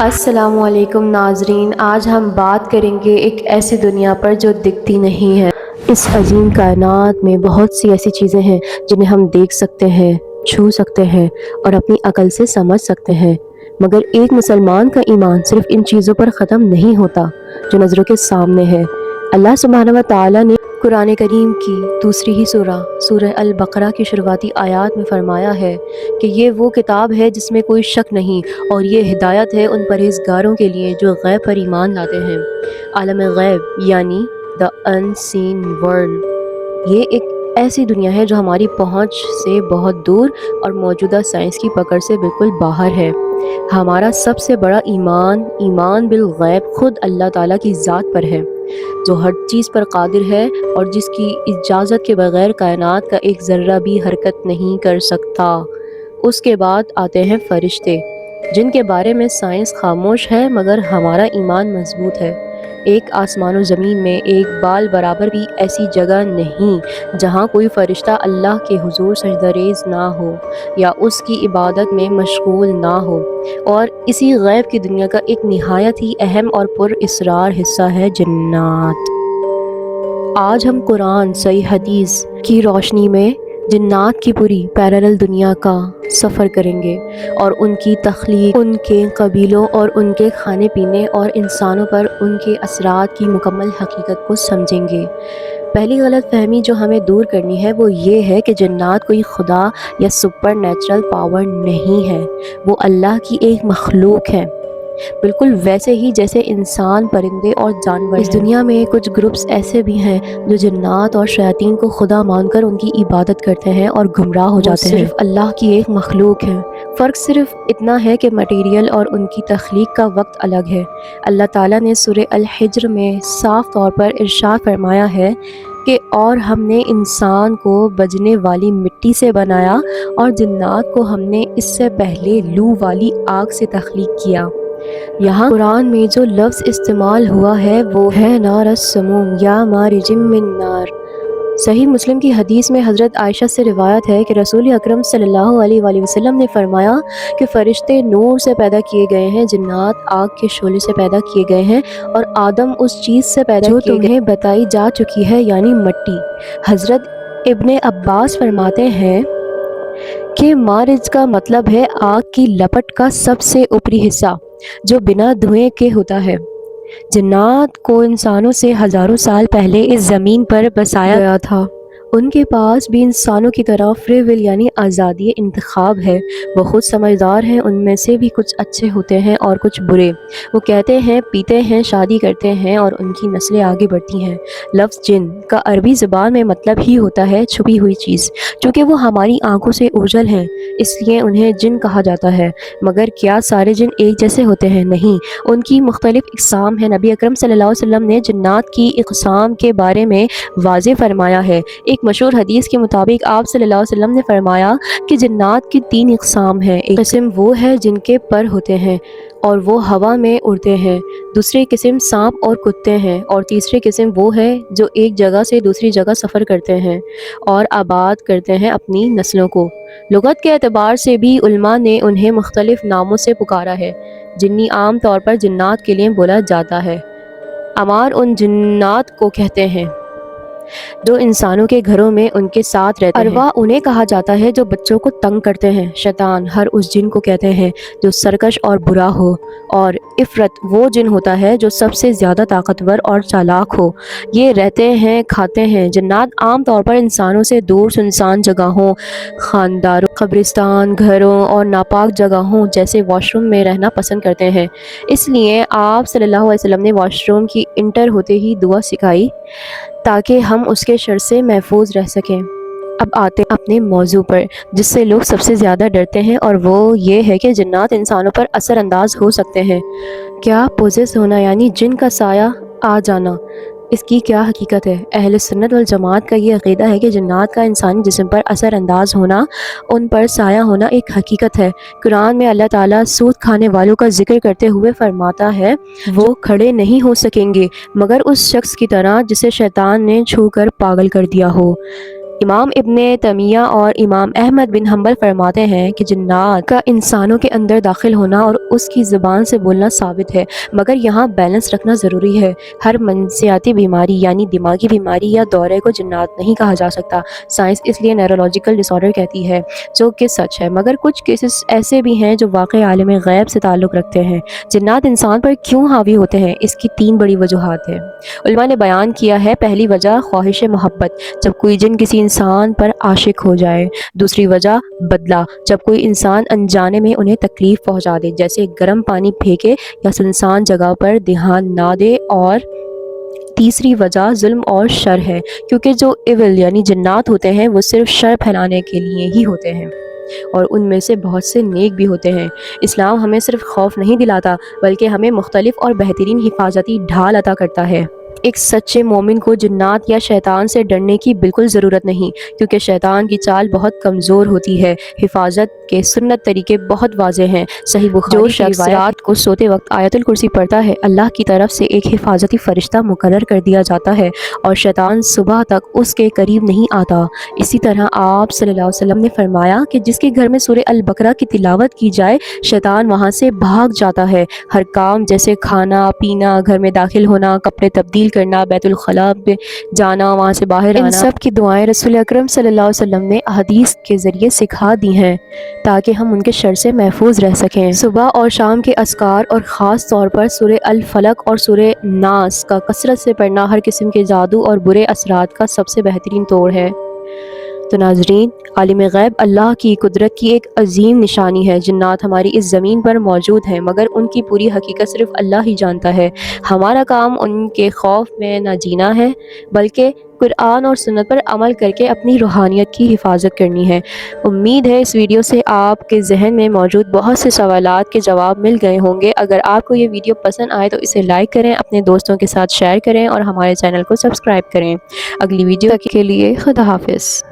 السلام علیکم ناظرین، آج ہم بات کریں گے ایک ایسی دنیا پر جو دکھتی نہیں ہے۔ اس عظیم کائنات میں بہت سی ایسی چیزیں ہیں جنہیں ہم دیکھ سکتے ہیں، چھو سکتے ہیں اور اپنی عقل سے سمجھ سکتے ہیں، مگر ایک مسلمان کا ایمان صرف ان چیزوں پر ختم نہیں ہوتا جو نظروں کے سامنے ہے۔ اللہ سبحانہ و تعالیٰ نے قرآن کریم کی دوسری ہی سورہ البقرہ کی شروعاتی آیات میں فرمایا ہے کہ یہ وہ کتاب ہے جس میں کوئی شک نہیں، اور یہ ہدایت ہے ان پرہیزگاروں کے لیے جو غیب پر ایمان لاتے ہیں۔ عالم غیب یعنی دا ان سین ورلڈ، یہ ایک ایسی دنیا ہے جو ہماری پہنچ سے بہت دور اور موجودہ سائنس کی پکڑ سے بالکل باہر ہے۔ ہمارا سب سے بڑا ایمان بالغیب خود اللہ تعالیٰ کی ذات پر ہے، جو ہر چیز پر قادر ہے اور جس کی اجازت کے بغیر کائنات کا ایک ذرہ بھی حرکت نہیں کر سکتا۔ اس کے بعد آتے ہیں فرشتے، جن کے بارے میں سائنس خاموش ہے مگر ہمارا ایمان مضبوط ہے۔ ایک آسمان و زمین میں ایک بال برابر بھی ایسی جگہ نہیں جہاں کوئی فرشتہ اللہ کے حضور سجدہ ریز نہ ہو یا اس کی عبادت میں مشغول نہ ہو، اور اسی غیب کی دنیا کا ایک نہایت ہی اہم اور پر اسرار حصہ ہے جنات۔ آج ہم قرآن، صحیح حدیث کی روشنی میں جنات کی پوری پیرالل دنیا کا سفر کریں گے اور ان کی تخلیق، ان کے قبیلوں اور ان کے کھانے پینے اور انسانوں پر ان کے اثرات کی مکمل حقیقت کو سمجھیں گے۔ پہلی غلط فہمی جو ہمیں دور کرنی ہے وہ یہ ہے کہ جنات کوئی خدا یا سپر نیچرل پاور نہیں ہے، وہ اللہ کی ایک مخلوق ہے، بالکل ویسے ہی جیسے انسان، پرندے اور جانور۔ اس دنیا میں کچھ گروپس ایسے بھی ہیں جو جنات اور شیاطین کو خدا مان کر ان کی عبادت کرتے ہیں اور گمراہ ہو جاتے ہیں۔ صرف اللہ کی ایک مخلوق ہے، فرق صرف اتنا ہے کہ مٹیریل اور ان کی تخلیق کا وقت الگ ہے۔ اللہ تعالیٰ نے سورہ الحجر میں صاف طور پر ارشاد فرمایا ہے کہ اور ہم نے انسان کو بجنے والی مٹی سے بنایا اور جنات کو ہم نے اس سے پہلے لو والی آگ سے تخلیق کیا۔ یہاں قرآن میں جو لفظ استعمال ہوا ہے وہ ہے نار السموم یا مارج من نار۔ صحیح مسلم کی حدیث میں حضرت عائشہ سے روایت ہے کہ رسول اکرم صلی اللہ علیہ وآلہ وسلم نے فرمایا کہ فرشتے نور سے پیدا کیے گئے ہیں، جنات آگ کے شعلے سے پیدا کیے گئے ہیں، اور آدم اس چیز سے پیدا جو تمہیں بتائی جا چکی ہے یعنی مٹی۔ حضرت ابن عباس فرماتے ہیں کہ مارج کا مطلب ہے آگ کی لپٹ کا سب سے اوپری حصہ جو بنا دھوئیں کے ہوتا ہے۔ جنات کو انسانوں سے ہزاروں سال پہلے اس زمین پر بسایا گیا تھا، ان کے پاس بھی انسانوں کی طرح فری ول یعنی آزادی انتخاب ہے، وہ خود سمجھدار ہیں، ان میں سے بھی کچھ اچھے ہوتے ہیں اور کچھ برے، وہ کہتے ہیں، پیتے ہیں، شادی کرتے ہیں اور ان کی نسلیں آگے بڑھتی ہیں۔ لفظ جن کا عربی زبان میں مطلب ہی ہوتا ہے چھپی ہوئی چیز، چونکہ وہ ہماری آنکھوں سے اوجھل ہیں اس لیے انہیں جن کہا جاتا ہے۔ مگر کیا سارے جن ایک جیسے ہوتے ہیں؟ نہیں، ان کی مختلف اقسام ہیں۔ نبی اکرم صلی اللہ علیہ وسلم نے جنات کی اقسام کے بارے میں واضح فرمایا ہے۔ ایک مشہور حدیث کے مطابق آپ صلی اللہ علیہ وسلم نے فرمایا کہ جنات کی 3 اقسام ہیں۔ ایک قسم وہ ہے جن کے پر ہوتے ہیں اور وہ ہوا میں اڑتے ہیں، دوسری قسم سانپ اور کتے ہیں، اور تیسری قسم وہ ہے جو ایک جگہ سے دوسری جگہ سفر کرتے ہیں اور آباد کرتے ہیں اپنی نسلوں کو۔ لغت کے اعتبار سے بھی علماء نے انہیں مختلف ناموں سے پکارا ہے۔ جنی عام طور پر جنات کے لیے بولا جاتا ہے۔ عمار ان جنات کو کہتے ہیں جو انسانوں کے گھروں میں ان کے ساتھ رہتے ہیں۔ ارواح انہیں کہا جاتا ہے جو بچوں کو تنگ کرتے ہیں۔ شیطان ہر اس جن کو کہتے ہیں جو سرکش اور برا ہو، اور عفرت وہ جن ہوتا ہے جو سب سے زیادہ طاقتور اور چالاک ہو۔ یہ رہتے ہیں، کھاتے ہیں۔ جنات عام طور پر انسانوں سے دور سنسان جگہوں، خانداروں، قبرستان، گھروں اور ناپاک جگہوں جیسے واش روم میں رہنا پسند کرتے ہیں۔ اس لیے آپ صلی اللہ علیہ وسلم نے واش روم کی انٹر ہوتے ہی دعا سکھائی تاکہ ہم اس کے شر سے محفوظ رہ سکیں۔ اب آتے ہیں اپنے موضوع پر جس سے لوگ سب سے زیادہ ڈرتے ہیں، اور وہ یہ ہے کہ جنات انسانوں پر اثر انداز ہو سکتے ہیں۔ کیا پوزیس ہونا یعنی جن کا سایہ آ جانا، اس کی کیا حقیقت ہے؟ اہل سنت والجماعت کا یہ عقیدہ ہے کہ جنات کا انسانی جسم پر اثر انداز ہونا، ان پر سایہ ہونا ایک حقیقت ہے۔ قرآن میں اللہ تعالیٰ سود کھانے والوں کا ذکر کرتے ہوئے فرماتا ہے، وہ کھڑے نہیں ہو سکیں گے مگر اس شخص کی طرح جسے شیطان نے چھو کر پاگل کر دیا ہو۔ امام ابن تیمیہ اور امام احمد بن حنبل فرماتے ہیں کہ جنات کا انسانوں کے اندر داخل ہونا اور اس کی زبان سے بولنا ثابت ہے، مگر یہاں بیلنس رکھنا ضروری ہے۔ ہر منسیاتی بیماری یعنی دماغی بیماری یا دورے کو جنات نہیں کہا جا سکتا۔ سائنس اس لیے نیورولوجیکل ڈس آرڈر کہتی ہے، جو کہ سچ ہے، مگر کچھ کیسز ایسے بھی ہیں جو واقعی عالم غیب سے تعلق رکھتے ہیں۔ جنات انسان پر کیوں حاوی ہوتے ہیں؟ اس کی 3 بڑی وجوہات ہیں۔ علماء نے بیان کیا ہے، پہلی وجہ خواہش محبت، جب کوئی جن کسی انسان پر عاشق ہو جائے۔ دوسری وجہ بدلہ، جب کوئی انسان انجانے میں انہیں تکلیف پہنچا دے، جیسے گرم پانی پھینکے یا سنسان جگہ پر دھیان نہ دے۔ اور تیسری وجہ ظلم اور شر ہے، کیونکہ جو ایول یعنی جنات ہوتے ہیں وہ صرف شر پھیلانے کے لیے ہی ہوتے ہیں، اور ان میں سے بہت سے نیک بھی ہوتے ہیں۔ اسلام ہمیں صرف خوف نہیں دلاتا بلکہ ہمیں مختلف اور بہترین حفاظتی ڈھال عطا کرتا ہے۔ ایک سچے مومن کو جنات یا شیطان سے ڈرنے کی بالکل ضرورت نہیں، کیونکہ شیطان کی چال بہت کمزور ہوتی ہے۔ حفاظت کے سنت طریقے بہت واضح ہیں۔ صحیح بخاری جو شخص رات کو سوتے وقت آیت الکرسی پڑھتا ہے، اللہ کی طرف سے ایک حفاظتی فرشتہ مقرر کر دیا جاتا ہے، اور شیطان صبح تک اس کے قریب نہیں آتا۔ اسی طرح آپ صلی اللہ علیہ وسلم نے فرمایا کہ جس کے گھر میں سورہ البقرہ کی تلاوت کی جائے، شیطان وہاں سے بھاگ جاتا ہے۔ ہر کام جیسے کھانا پینا، گھر میں داخل ہونا، کپڑے تبدیل کرنا، بیت الخلاء میں جانا، وہاں سے باہر آنا، ان سب کی دعائیں رسول اکرم صلی اللہ علیہ وسلم نے احادیث کے ذریعے سکھا دی ہیں تاکہ ہم ان کے شر سے محفوظ رہ سکیں۔ صبح اور شام کے اذکار اور خاص طور پر سورہ الفلق اور سورہ ناس کا کثرت سے پڑھنا ہر قسم کے جادو اور برے اثرات کا سب سے بہترین توڑ ہے۔ تو ناظرین، عالم غیب اللہ کی قدرت کی ایک عظیم نشانی ہے۔ جنات ہماری اس زمین پر موجود ہیں، مگر ان کی پوری حقیقت صرف اللہ ہی جانتا ہے۔ ہمارا کام ان کے خوف میں نہ جینا ہے، بلکہ قرآن اور سنت پر عمل کر کے اپنی روحانیت کی حفاظت کرنی ہے۔ امید ہے اس ویڈیو سے آپ کے ذہن میں موجود بہت سے سوالات کے جواب مل گئے ہوں گے۔ اگر آپ کو یہ ویڈیو پسند آئے تو اسے لائک کریں، اپنے دوستوں کے ساتھ شیئر کریں اور ہمارے چینل کو سبسکرائب کریں۔ اگلی ویڈیو کے لیے خدا حافظ۔